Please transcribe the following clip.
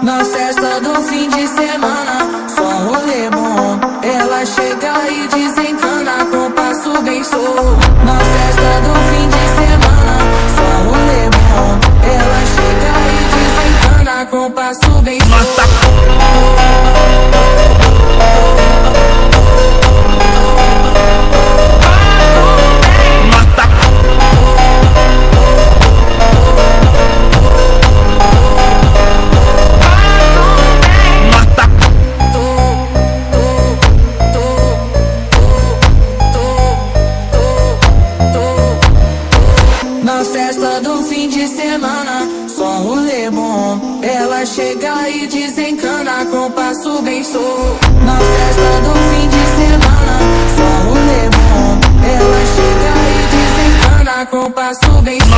Na festa do fim de semana, só um rolê bom. Ela chega e desencana com passo bem show. Na festa do fim de semana, só um rolê bom. Ela chega e desencana com passo bem show. Na festa do fim de semana, só um rolê bom. Ela chega e desencana com passo bem show. Na festa do fim de semana, só um rolê bom. Ela chega e desencana com passo bem show.